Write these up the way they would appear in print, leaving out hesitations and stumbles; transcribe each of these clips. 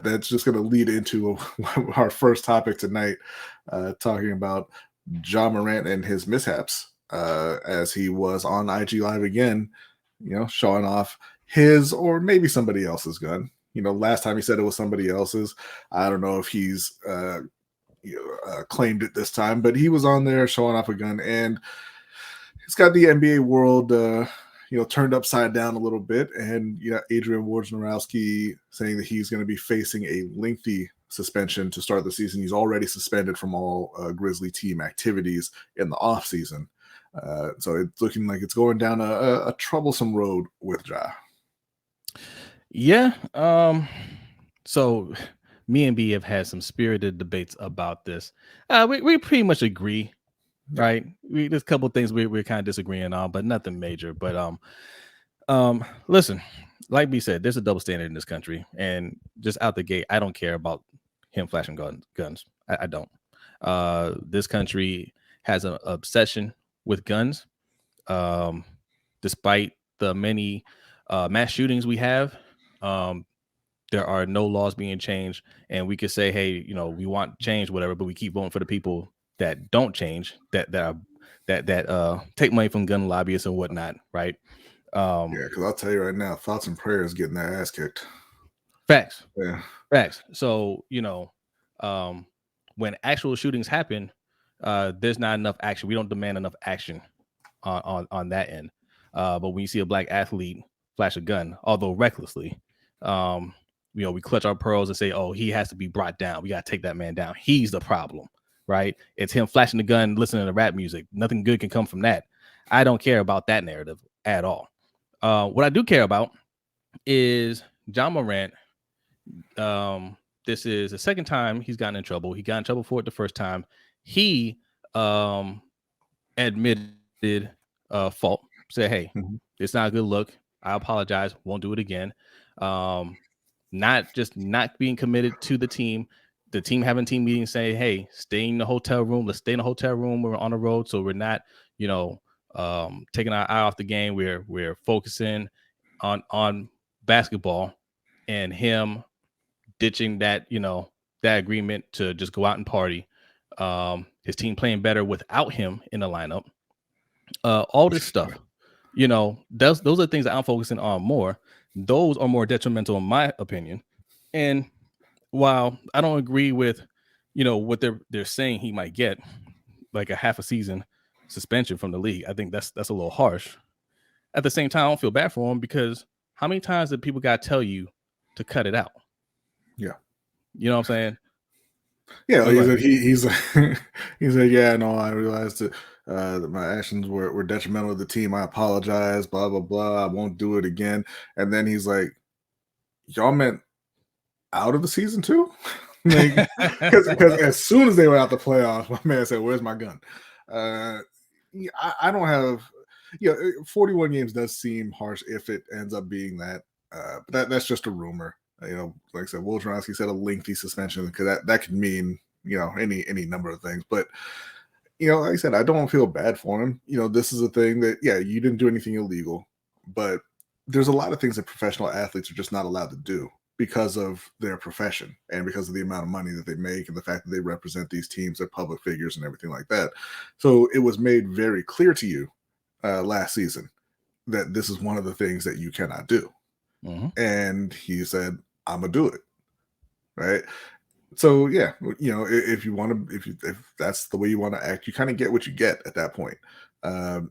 that's just going to lead into our first topic tonight, talking about Ja Morant and his mishaps, as he was on IG Live again, showing off his or maybe somebody else's gun. Last time he said it was somebody else's. I don't know if he's claimed it this time, but he was on there showing off a gun, and it's got the NBA world, turned upside down a little bit. And Adrian Wojnarowski saying that he's going to be facing a lengthy suspension to start the season. He's already suspended from all Grizzly team activities in the offseason. So it's looking like it's going down a troublesome road with Ja. Yeah. So me and B have had some spirited debates about this. We pretty much agree, right? There's a couple of things we're kind of disagreeing on, but nothing major. But listen, like B said, there's a double standard in this country, and just out the gate, I don't care about him flashing guns. I don't. This country has an obsession with guns, despite the many mass shootings we have. There are no laws being changed, and we could say, hey, we want change, whatever, but we keep voting for the people that don't change, that take money from gun lobbyists and whatnot, right? Because I'll tell you right now, thoughts and prayers getting their ass kicked. Facts. Yeah. Facts. So when actual shootings happen, there's not enough action. We don't demand enough action on that end. But when you see a black athlete flash a gun, although recklessly, we clutch our pearls and say, oh, he has to be brought down. We got to take that man down. He's the problem, right? It's him flashing the gun, listening to rap music. Nothing good can come from that. I don't care about that narrative at all. What I do care about is Ja Morant. This is the second time he's gotten in trouble. He got in trouble for it the first time. He admitted fault. Said, hey, it's not a good look. I apologize. Won't do it again. Not being committed to the team having team meetings, say, hey, stay in the hotel room. Let's stay in the hotel room. We're on the road, so we're not, taking our eye off the game. We're focusing on basketball, and him ditching that agreement to just go out and party. His team playing better without him in the lineup. All this stuff, those are things that I'm focusing on more. Those are more detrimental in my opinion. And while I don't agree with, what they're saying he might get, like a half a season suspension from the league, I think that's a little harsh. At the same time, I don't feel bad for him, because how many times did people got to tell you to cut it out? Yeah. You know what I'm saying? Yeah, he said, yeah, no, I realized that my actions were detrimental to the team. I apologize, blah, blah, blah. I won't do it again. And then he's like, y'all meant out of the season too? Because as soon as they were out the playoffs, my man said, where's my gun? I don't have, 41 games does seem harsh if it ends up being that. But that's just a rumor. Like I said, Wojnarowski said a lengthy suspension, because that could mean, any number of things. But, like I said, I don't feel bad for him. This is a thing that, you didn't do anything illegal, but there's a lot of things that professional athletes are just not allowed to do because of their profession and because of the amount of money that they make and the fact that they represent these teams, they're public figures and everything like that. So it was made very clear to you last season that this is one of the things that you cannot do. Mm-hmm. And he said, I'm gonna do it. Right. So yeah, if you want to, if that's the way you want to act, you kind of get what you get at that point. And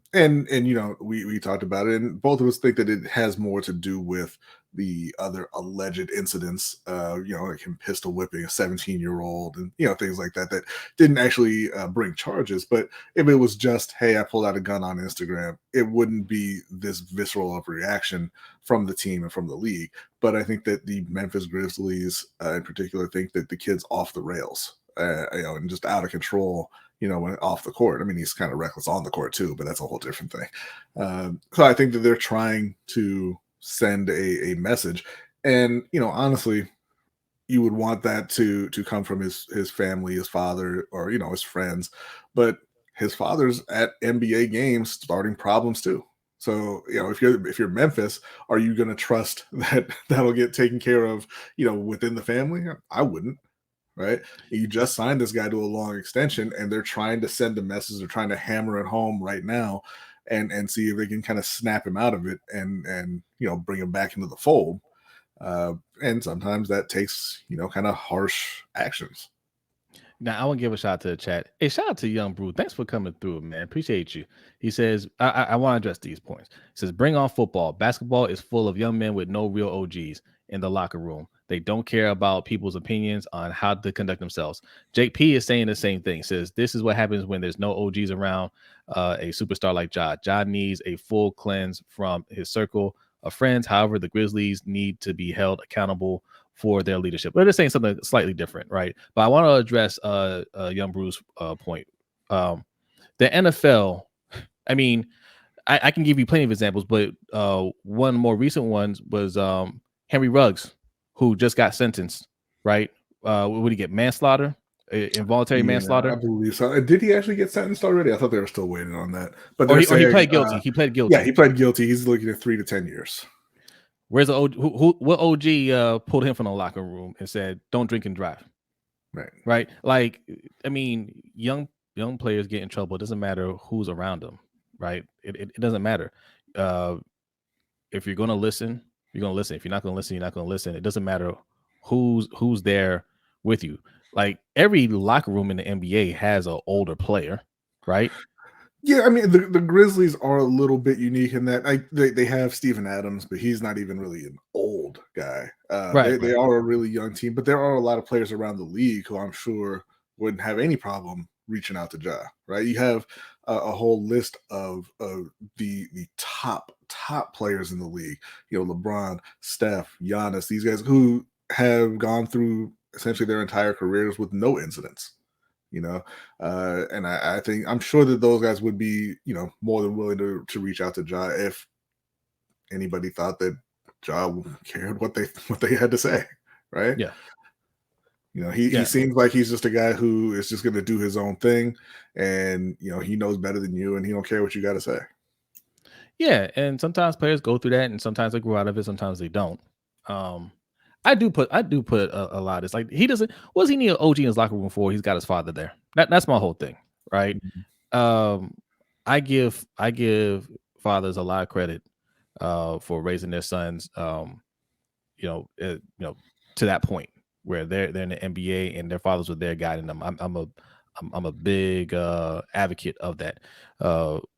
we talked about it, and both of us think that it has more to do with the other alleged incidents, like him pistol whipping a 17-year-old and things like that didn't actually bring charges. But if it was just, hey, I pulled out a gun on Instagram, it wouldn't be this visceral of reaction from the team and from the league. But I think that the Memphis Grizzlies in particular think that the kid's off the rails, and just out of control, when off the court. I mean, he's kind of reckless on the court too, but that's a whole different thing. So I think that they're trying to send a message. And, honestly, you would want that to come from his family, his father, or, his friends. But his father's at NBA games starting problems too. So, if you're Memphis, are you going to trust that that'll get taken care of, within the family? I wouldn't, right? You just signed this guy to a long extension, and they're trying to send a message. They're trying to hammer it home right now, and see if they can kind of snap him out of it and bring him back into the fold. And sometimes that takes kind of harsh actions. Now, I want to give a shout out to the chat. Hey, shout out to Young Brew. Thanks for coming through, man. Appreciate you. He says, I want to address these points. He says, bring on football. Basketball is full of young men with no real OGs in the locker room. They don't care about people's opinions on how to conduct themselves. Jake P is saying the same thing. He says, this is what happens when there's no OGs around a superstar like Ja. Ja needs a full cleanse from his circle of friends. However, the Grizzlies need to be held accountable for their leadership. But they're saying something slightly different, right? But I want to address Young Bruce's point. The NFL, I mean, I can give you plenty of examples, but one more recent one was Henry Ruggs, who just got sentenced, right? What did he get? Manslaughter? Involuntary manslaughter? I believe so. Did he actually get sentenced already? I thought they were still waiting on that. But he pled guilty. He pled guilty. Yeah, he pled guilty. He's looking at 3 to 10 years. Where's the what OG pulled him from the locker room and said, "Don't drink and drive"? Right. Like, I mean, young players get in trouble. It doesn't matter who's around them, right? It doesn't matter. If you're going to listen, you're going to listen. If you're not going to listen, you're not going to listen. It doesn't matter who's there with you. Like, every locker room in the NBA has an older player, right? Yeah, I mean, the Grizzlies are a little bit unique in that they have Steven Adams, but he's not even really an old guy. They are a really young team, but there are a lot of players around the league who I'm sure wouldn't have any problem reaching out to Ja, right? You have a whole list of the top players in the league. LeBron, Steph, Giannis, these guys who have gone through essentially their entire careers with no incidents. And I think I'm sure that those guys would be, more than willing to reach out to Ja if anybody thought that Ja cared what they had to say, right? Yeah. He seems like he's just a guy who is just going to do his own thing, and he knows better than you, and he don't care what you got to say. Yeah, and sometimes players go through that, and sometimes they grow out of it, sometimes they don't. I do put a lot. It's like he doesn't. What does he need an OG in his locker room for? He's got his father there. That's my whole thing, right? Mm-hmm. I give fathers a lot of credit for raising their sons. To that point where they're in the NBA and their fathers were there guiding them. I'm a big advocate of that.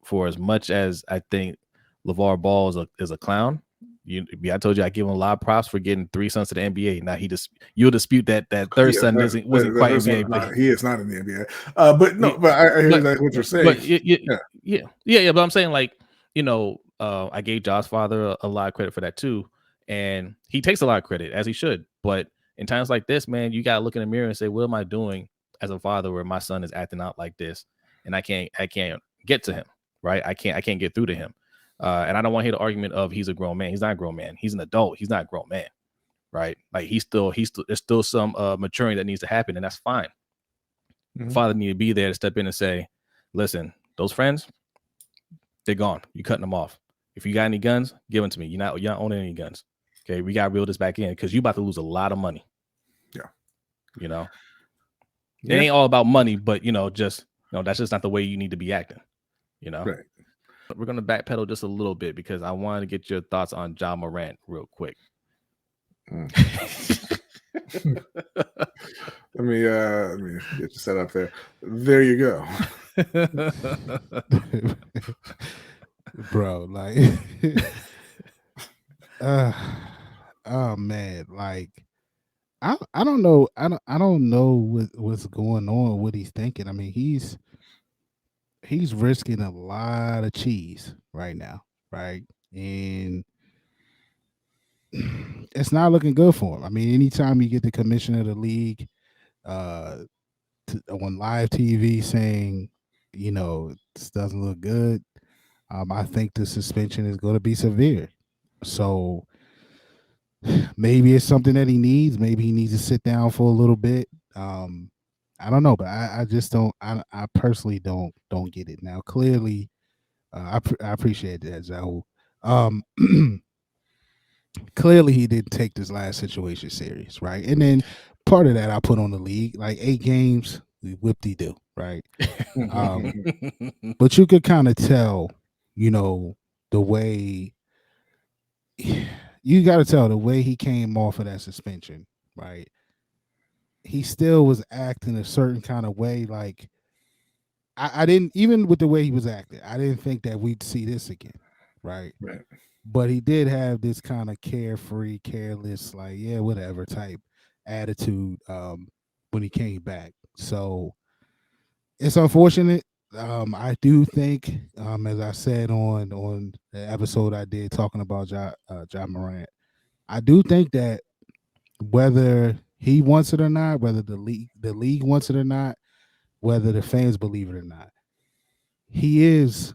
For as much as I think LeVar Ball is a clown. I told you I give him a lot of props for getting 3 sons to the NBA. Now you'll dispute that third son wasn't quite NBA. But he is not in the NBA. But no, but I hear exactly what you're saying. But But I'm saying, like, I gave Josh's father a lot of credit for that too, and he takes a lot of credit, as he should. But in times like this, man, you gotta look in the mirror and say, what am I doing as a father where my son is acting out like this, and I can't get to him, right? I can't get through to him. And I don't want to hear the argument of he's a grown man. He's not a grown man. He's an adult. He's not a grown man, right? Like there's still some maturing that needs to happen, and that's fine. Mm-hmm. Father need to be there to step in and say, listen, those friends, they're gone. You're cutting them off. If you got any guns, give them to me. You're not owning any guns. Okay, we got to reel this back in because you're about to lose a lot of money. Yeah. It ain't all about money, but that's just not the way you need to be acting. Right. We're going to backpedal just a little bit because I wanted to get your thoughts on Ja Morant real quick. Let me get you set up there. There you go. Bro, like oh man, like I don't know. I don't know what's going on, what he's thinking. I mean, he's risking a lot of cheese right now, right? And it's not looking good for him. I mean, anytime you get the commissioner of the league on live TV saying, this doesn't look good, I think the suspension is going to be severe. So maybe it's something that he needs. Maybe he needs to sit down for a little bit. I don't know, but I just don't. I personally don't get it. Now, clearly, I appreciate that, Zahul. Um, Clearly he didn't take this last situation serious, right? And then part of that I put on the league, like 8 games, we whip-de-do, right? But you could kind of tell, you know, the way you got to tell the way he came off of that suspension, right? He still was acting a certain kind of way. Like I didn't, even with the way he was acting, I didn't think that we'd see this again, right? Right. But he did have this kind of carefree, careless, like yeah, whatever type attitude when he came back. So it's unfortunate. I do think, as I said on the episode I did talking about Ja Morant, I do think that whether he wants it or not, whether the league wants it or not, whether the fans believe it or not, he is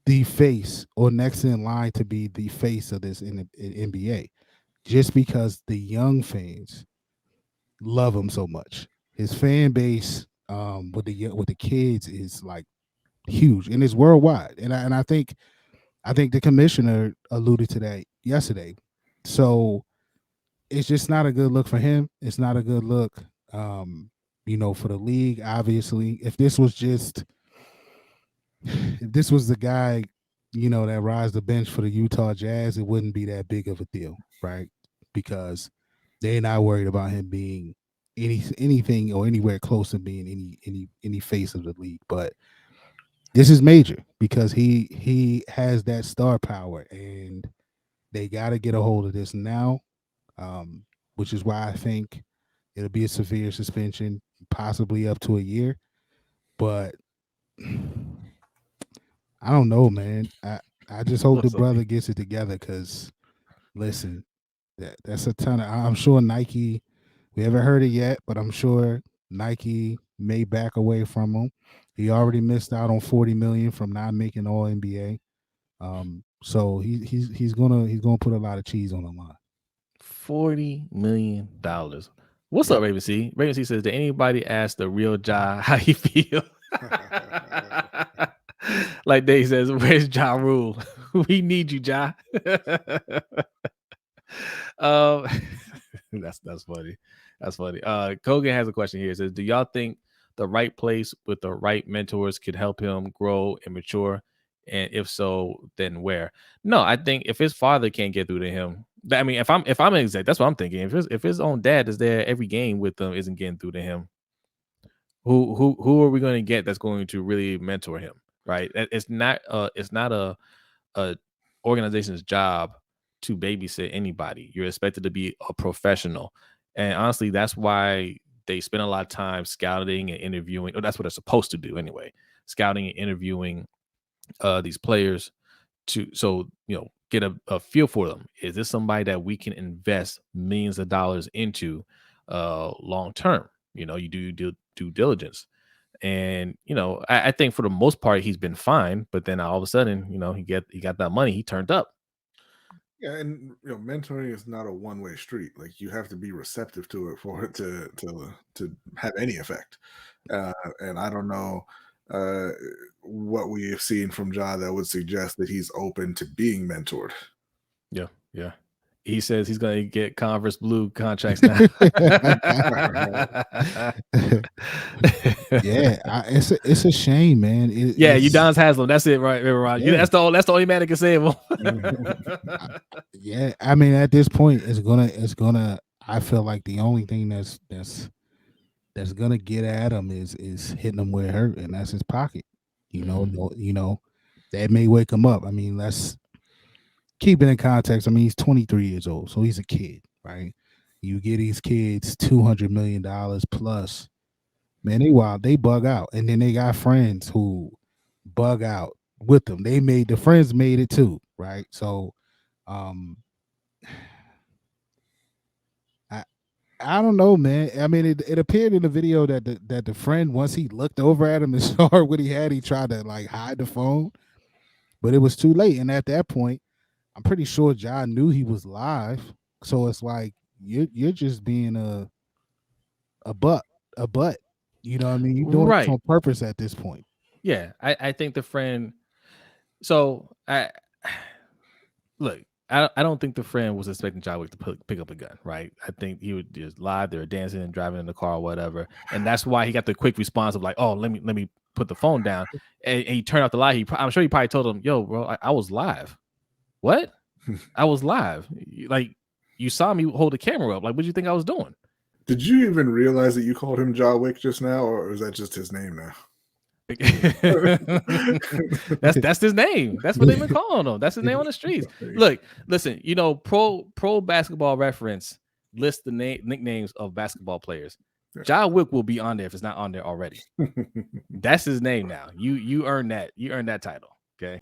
the face or next in line to be the face of this in the NBA. Just because the young fans love him so much, his fan base with the kids is like huge and it's worldwide. And I think the commissioner alluded to that yesterday. So it's just not a good look for him. It's not a good look, for the league. Obviously, if this was the guy, that rides the bench for the Utah Jazz, it wouldn't be that big of a deal, right? Because they're not worried about him being anything or anywhere close to being any face of the league. But this is major because he has that star power, and they got to get a hold of this now, which is why I think it'll be a severe suspension, possibly up to a year. But I don't know, man. I just hope the What's up, brother B? gets it together because listen, that's a ton of. I'm sure Nike. We haven't heard it yet, but I'm sure Nike may back away from him. He already missed out on 40 million from not making All NBA. So he's gonna put a lot of cheese on the line. $40 million. What's up, Yep. Raven C? Raven C says, did anybody ask the real Ja how he feel? Like Dave says, where's Ja Rule? We need you, Ja. um, that's funny. That's funny. Kogan has a question here. It says, do y'all think the right place with the right mentors could help him grow and mature? And if so, then where? No, I think if his father can't get through to him, I mean, if I'm an exec, that's what I'm thinking. If his own dad is there every game with them, isn't getting through to him, who are we going to get that's going to really mentor him? Right? It's not a organization's job to babysit anybody. You're expected to be a professional. And honestly, that's why they spend a lot of time scouting and interviewing, or that's what they're supposed to do anyway. Scouting and interviewing these players to get a feel for them. Is this somebody that we can invest millions of dollars into long term? You do due diligence. And I think for the most part he's been fine, but then all of a sudden, he got that money, he turned up. Yeah, and mentoring is not a one-way street. Like you have to be receptive to it for it to have any effect. And I don't know uh, what we have seen from Ja that would suggest that he's open to being mentored. Yeah, yeah. He says he's gonna get Converse Blue contracts now. Yeah, it's a shame, man. Yeah, It's Udonis Haslam. That's it, right, Ron? yeah, That's the only man that can save him. I- yeah. I mean, at this point, it's gonna. I feel like the only thing that's gonna get at him is hitting him where it hurt, and that's his pocket. That may wake him up. I mean, let's keep it in context. I mean, he's 23 years old, so he's a kid, right? You get these kids $200 million plus, man. They bug out, and then they got friends who bug out with them. The friends made it too, right? So, um, I I don't know, man. I mean, it appeared in the video that the friend, once he looked over at him and saw what he had, he tried to like hide the phone, but it was too late. And at that point, I'm pretty sure John knew he was live. So it's like you're just being a butt, a butt. You know what I mean? You're doing this Right. on purpose at this point. Yeah. I think the friend So look, I don't think the friend was expecting Ja Wick to pick up a gun, right? I think he would just live. They were dancing and driving in the car or whatever, and that's why he got the quick response of like, "Oh, let me put the phone down," and he turned off the light. I'm sure he probably told him, "Yo, bro, I was live." What? I was live. Like, you saw me hold the camera up. Like, what do you think I was doing? Did you even realize that you called him Ja Wick just now, or is that just his name now? That's his name. That's what they've been calling him. That's his name on the streets. Look, listen, Pro Basketball Reference lists the nicknames of basketball players. Ja Wick will be on there if it's not on there already. That's his name now. You earned that. You earned that title. Okay.